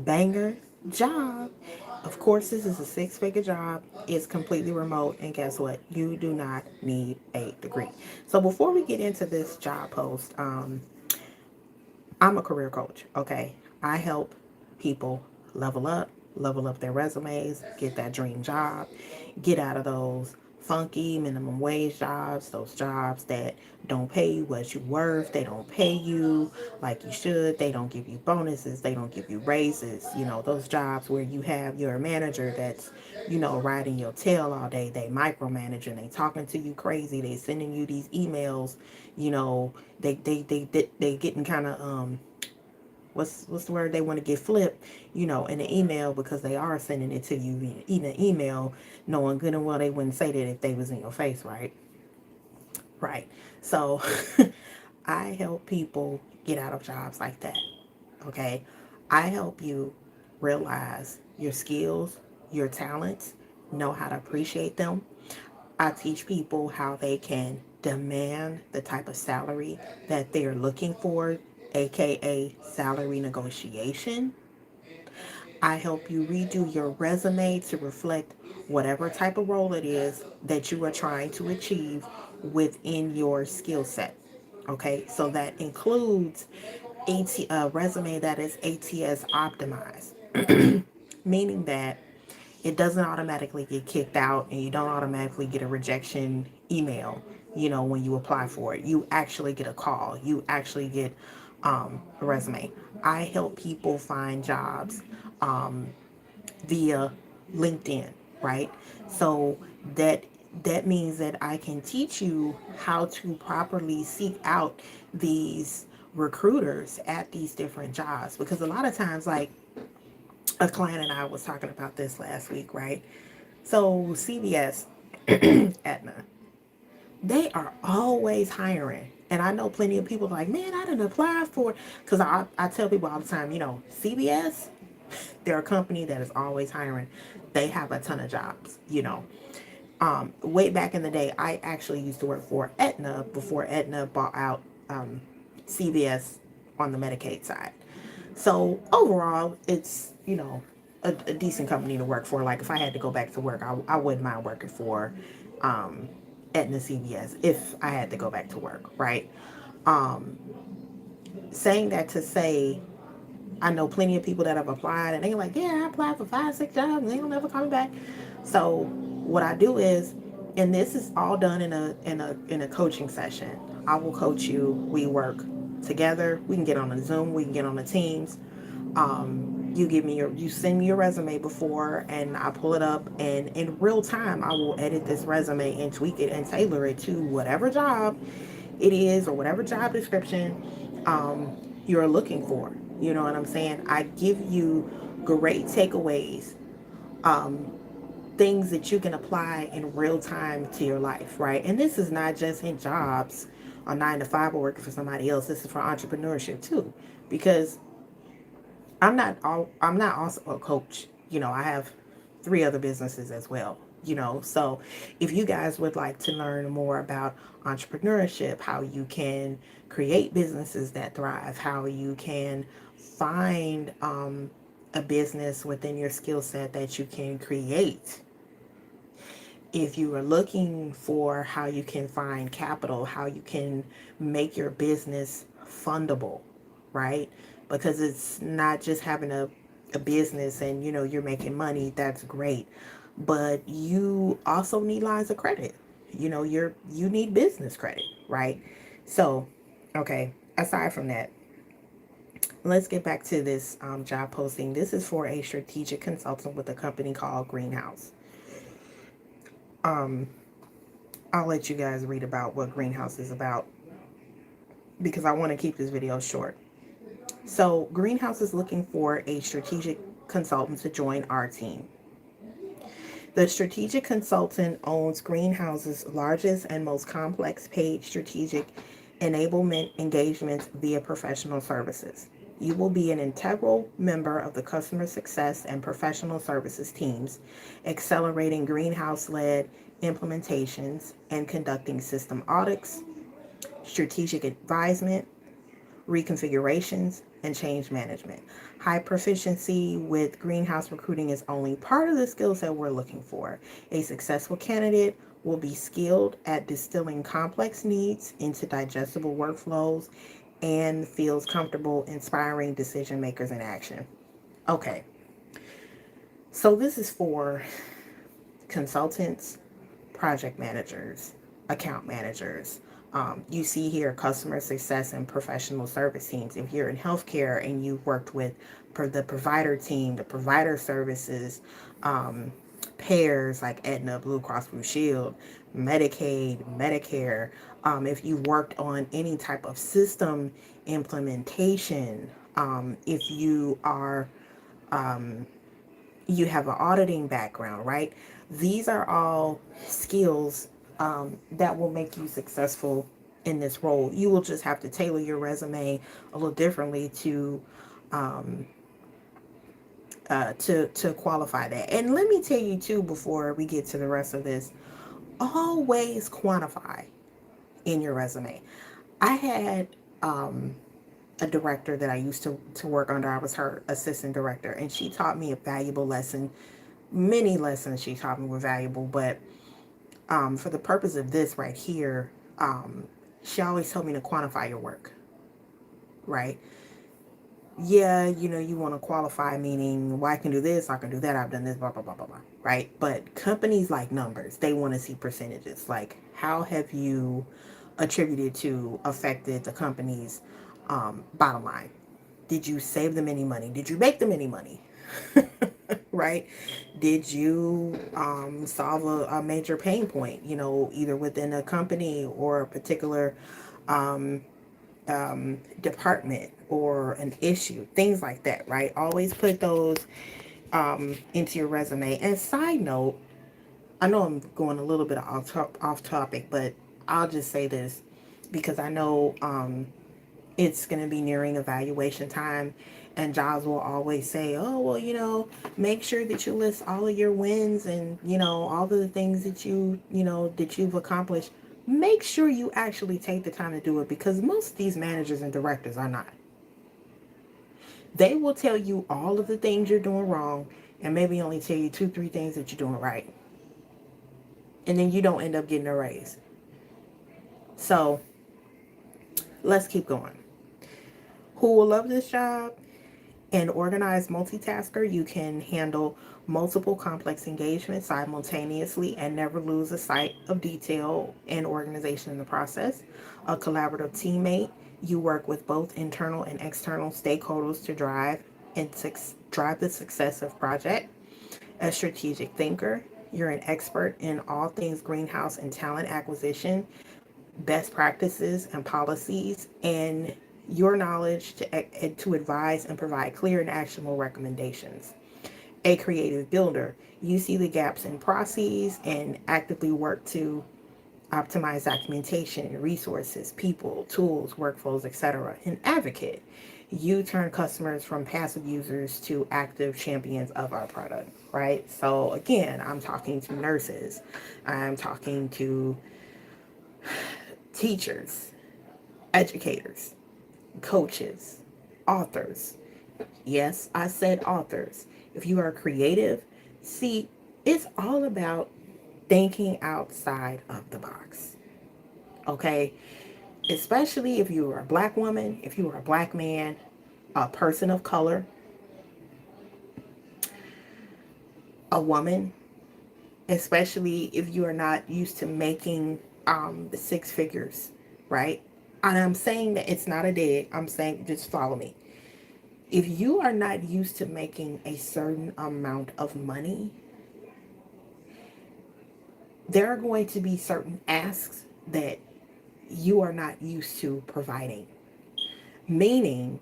banger job. Of course, this is a six-figure job. It's completely remote, and guess what? You do not need a degree. So before we get into this job post, I'm a career coach. Okay, I help people level up their resumes, get that dream job, get out of those funky minimum wage jobs, those jobs that don't pay you what you're worth, they don't pay you like you should, they don't give you bonuses, they don't give you raises, those jobs where you have your manager that's, riding your tail all day, they micromanaging, they talking to you crazy, they sending you these emails, you know, they getting kind of what's the word, they want to get flipped, in an email because they are sending it to you in an email, knowing good and well they wouldn't say that if they was in your face, right? Right. So I help people get out of jobs like that. Okay. I help you realize your skills, your talents, know how to appreciate them. I teach people how they can demand the type of salary that they're looking for, aka salary negotiation. I help you redo your resume to reflect whatever type of role it is that you are trying to achieve within your skill set. Okay, so that includes a resume that is ATS optimized, meaning that it doesn't automatically get kicked out and you don't automatically get a rejection email, when you apply for it. You actually get a call, you actually get a resume. I help people find jobs via LinkedIn, right? So that that means that I can teach you how to properly seek out these recruiters at these different jobs, because a lot of times, like, a client and I was talking about this last week, right? So CVS, Aetna, they are always hiring. And I know plenty of people like, man, I didn't apply for it. Because I tell people all the time, CVS, they're a company that is always hiring. They have a ton of jobs. Way back in the day, I actually used to work for Aetna before Aetna bought out CVS on the Medicaid side. So overall, it's, a decent company to work for. Like, if I had to go back to work, I wouldn't mind working for um, Aetna CVS if I had to go back to work, right? Um, Saying that to say, I know plenty of people that have applied and they're like, yeah, I applied for 5, 6 jobs and they don't ever call me back. So what I do is, and this is all done in a coaching session. I will coach you. We work together. We can get on a Zoom. We can get on the Teams. You send me your resume before, and I pull it up, and in real time I will edit this resume and tweak it and tailor it to whatever job it is or whatever job description you're looking for. You know what I'm saying? I give you great takeaways, things that you can apply in real time to your life, right? And this is not just in jobs or 9 to 5 or working for somebody else. This is for entrepreneurship too, because I'm not also a coach. I have 3 other businesses as well. So if you guys would like to learn more about entrepreneurship, how you can create businesses that thrive, how you can find a business within your skill set that you can create, if you are looking for how you can find capital, how you can make your business fundable, right? Because it's not just having a business and you're making money, that's great. But you also need lines of credit. You need business credit, right? So, okay, aside from that, let's get back to this job posting. This is for a strategic consultant with a company called Greenhouse. I'll let you guys read about what Greenhouse is about because I want to keep this video short. So, Greenhouse is looking for a strategic consultant to join our team. The strategic consultant owns Greenhouse's largest and most complex paid strategic enablement engagements via professional services. You will be an integral member of the customer success and professional services teams, accelerating Greenhouse led implementations and conducting system audits, strategic advisement, reconfigurations, and change management. High proficiency with greenhouse recruiting is only part of the skill set we're looking for. A successful candidate will be skilled at distilling complex needs into digestible workflows and feels comfortable inspiring decision makers in action. Okay, so this is for consultants, project managers, account managers. You see here customer success and professional service teams. If you're in healthcare and you've worked with the provider team, the provider services, payers like Aetna, Blue Cross Blue Shield, Medicaid, Medicare, if you've worked on any type of system implementation, if you are you have an auditing background, right? These are all skills that will make you successful in this role. You will just have to tailor your resume a little differently to qualify that. And let me tell you too, before we get to the rest of this, always quantify in your resume. I had a director that I used to work under. I was her assistant director, and she taught me a valuable lesson. Many lessons she taught me were valuable, but for the purpose of this right here, she always told me to quantify your work, right? Yeah, you want to qualify, meaning, well, I can do this, I can do that, I've done this, blah, blah, blah, blah, blah, right? But companies like numbers. They want to see percentages. Like, how have you attributed to affected the company's bottom line? Did you save them any money? Did you make them any money? Right? Did you solve a major pain point, either within a company or a particular department or an issue, things like that, right? Always put those into your resume. And side note, I know I'm going a little bit off topic, but I'll just say this because I know it's going to be nearing evaluation time, and jobs will always say, oh, well, make sure that you list all of your wins and, all of the things that that you've accomplished. Make sure you actually take the time to do it, because most of these managers and directors are not. They will tell you all of the things you're doing wrong and maybe only tell you 2, 3 things that you're doing right. And then you don't end up getting a raise. So let's keep going. Who will love this job? An organized multitasker. You can handle multiple complex engagements simultaneously and never lose a sight of detail and organization in the process. A collaborative teammate. You work with both internal and external stakeholders to drive the success of project. A strategic thinker. You're an expert in all things greenhouse and talent acquisition, best practices and policies, and your knowledge to advise and provide clear and actionable recommendations. A creative builder. You see the gaps in processes and actively work to optimize documentation, resources, people, tools, workflows, etc. An advocate. You turn customers from passive users to active champions of our product, right? So again, I'm talking to nurses. I'm talking to teachers, educators, coaches, authors. Yes, I said authors. If you are creative, see, it's all about thinking outside of the box. Okay? Especially if you are a black woman, if you are a black man, a person of color, a woman, especially if you are not used to making the 6 figures, right? And I'm saying that it's not a dig. I'm saying, just follow me. If you are not used to making a certain amount of money, there are going to be certain asks that you are not used to providing. Meaning,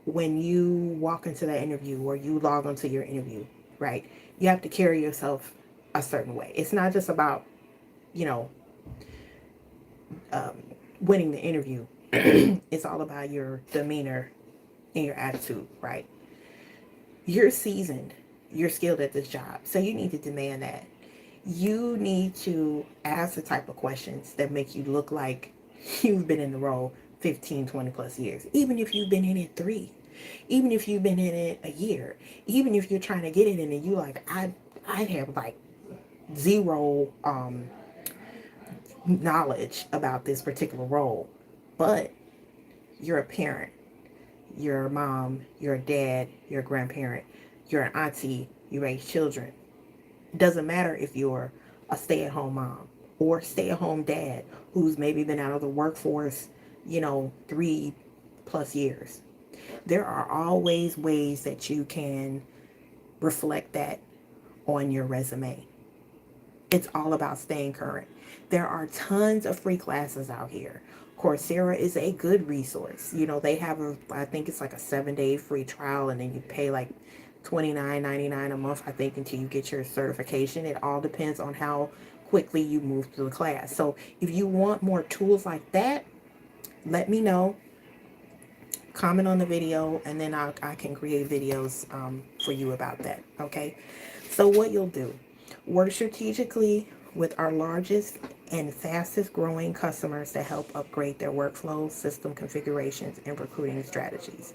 when you walk into that interview or you log onto your interview, right, you have to carry yourself a certain way. It's not just about, you know, winning the interview. It's all about your demeanor and your attitude, right? You're seasoned, you're skilled at this job, so you need to demand that. You need to ask the type of questions that make you look like you've been in the role 15, 20 plus years. Even if you've been in it 3, even if you've been in it a year, even if you're trying to get it in and you like, I have like zero knowledge about this particular role, but you're a parent, you're a mom, you're a dad, you're a grandparent, you're an auntie, you raise children. It doesn't matter if you're a stay-at-home mom or stay-at-home dad who's maybe been out of the workforce, 3+ years. There are always ways that you can reflect that on your resume. It's all about staying current. There are tons of free classes out here. Coursera is a good resource. They have I think it's like a 7-day free trial, and then you pay like $29.99 a month, I think, until you get your certification. It all depends on how quickly you move through the class. So if you want more tools like that, let me know. Comment on the video, and then I can create videos for you about that. Okay, so what you'll do: work strategically with our largest and fastest growing customers to help upgrade their workflows, system configurations, and recruiting strategies.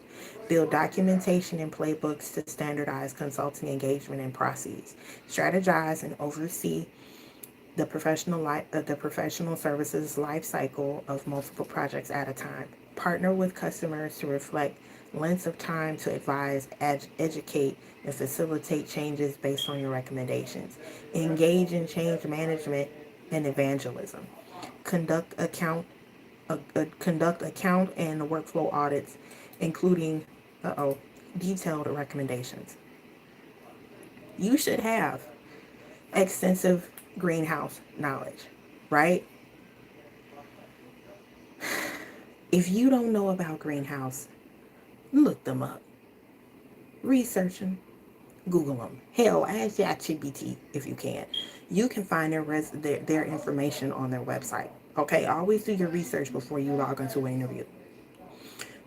Build documentation and playbooks to standardize consulting engagement and processes. Strategize and oversee the professional services life cycle of multiple projects at a time. Partner with customers to reflect lengths of time to advise, educate, and facilitate changes based on your recommendations. Engage in change management and evangelism. Conduct account conduct account and workflow audits, including detailed recommendations. You should have extensive greenhouse knowledge, right? If you don't know about greenhouse, look them up, research them, Google them. Hell, ask ChatGPT if you can. You can find their information on their website. Okay, always do your research before you log into an interview.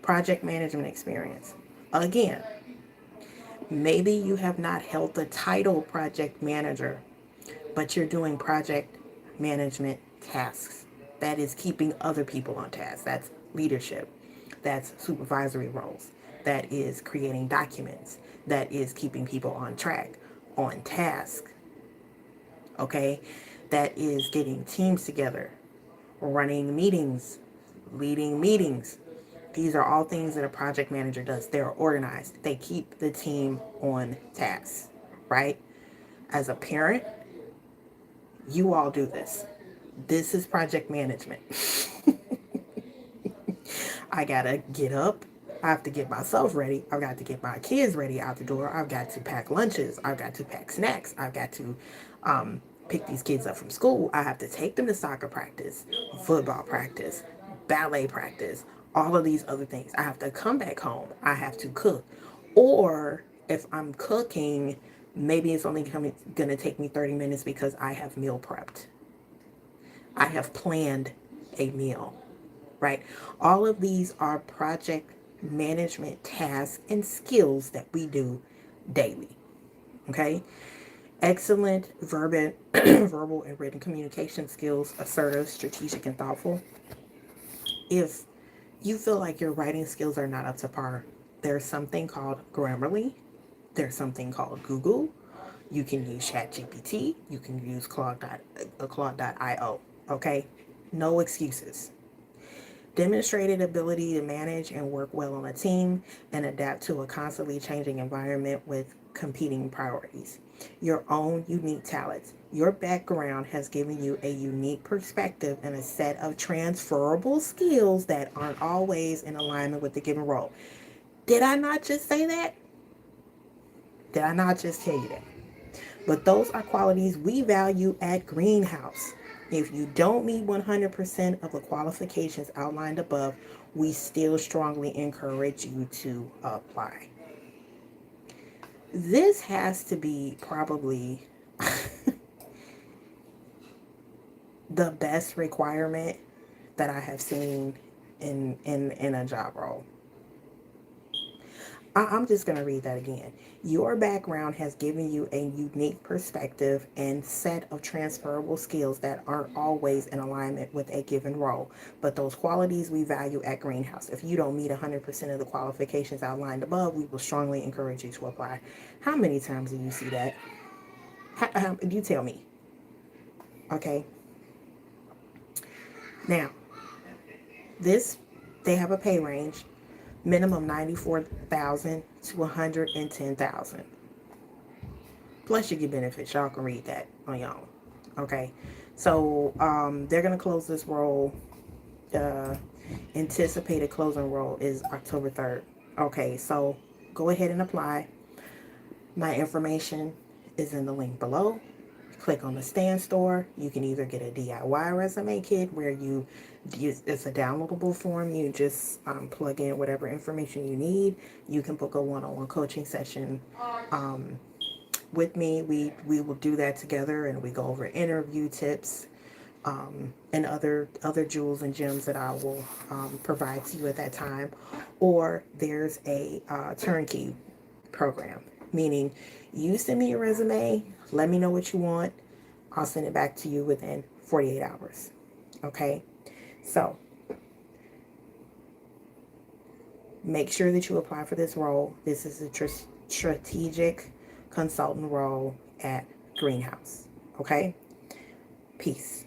Project management experience. Again, maybe you have not held the title project manager, but you're doing project management tasks. That is keeping other people on task. That's leadership. That's supervisory roles. That is creating documents. That is keeping people on track, on task. Okay? That is getting teams together, running meetings, leading meetings. These are all things that a project manager does. They're organized. They keep the team on task, right? As a parent, you all do this. This is project management. I gotta get up. I have to get myself ready. I've got to get my kids ready out the door. I've got to pack lunches. I've got to pack snacks. I've got to pick these kids up from school. I have to take them to soccer practice, football practice, ballet practice, all of these other things. I have to come back home. I have to cook. Or if I'm cooking, maybe it's only going to take me 30 minutes because I have meal prepped. I have planned a meal, right? All of these are project management tasks and skills that we do daily, okay? Excellent verbal and written communication skills, assertive, strategic, and thoughtful. If you feel like your writing skills are not up to par, there's something called Grammarly. There's something called Google. You can use ChatGPT. You can use Claude.io. Okay? No excuses. Demonstrated ability to manage and work well on a team and adapt to a constantly changing environment with competing priorities. Your own unique talents. Your background has given you a unique perspective and a set of transferable skills that aren't always in alignment with the given role. Did I not just say that? Did I not just tell you that? But those are qualities we value at Greenhouse. If you don't meet 100% of the qualifications outlined above, we still strongly encourage you to apply. This has to be probably the best requirement that I have seen in a job role. I'm just going to read that again. Your background has given you a unique perspective and set of transferable skills that aren't always in alignment with a given role. But those qualities we value at Greenhouse. If you don't meet 100% of the qualifications outlined above, we will strongly encourage you to apply. How many times do you see that? You tell me. Okay. Now, this, they have a pay range, minimum 94,000 to 110,000. Plus you get benefits. Y'all can read that on your own. Okay. So they're gonna close this role. Uh, Anticipated closing role is October 3rd. Okay, so go ahead and apply. My information is in the link below. Click on the stand store. You can either get a DIY resume kit where you use, it's a downloadable form. You just plug in whatever information you need. You can book a one-on-one coaching session with me. We will do that together, and we go over interview tips and other jewels and gems that I will provide to you at that time. Or there's a turnkey program, meaning you send me your resume, let me know what you want, I'll send it back to you within 48 hours. Okay, so make sure that you apply for this role. This is a strategic consultant role at Greenhouse. Okay, peace.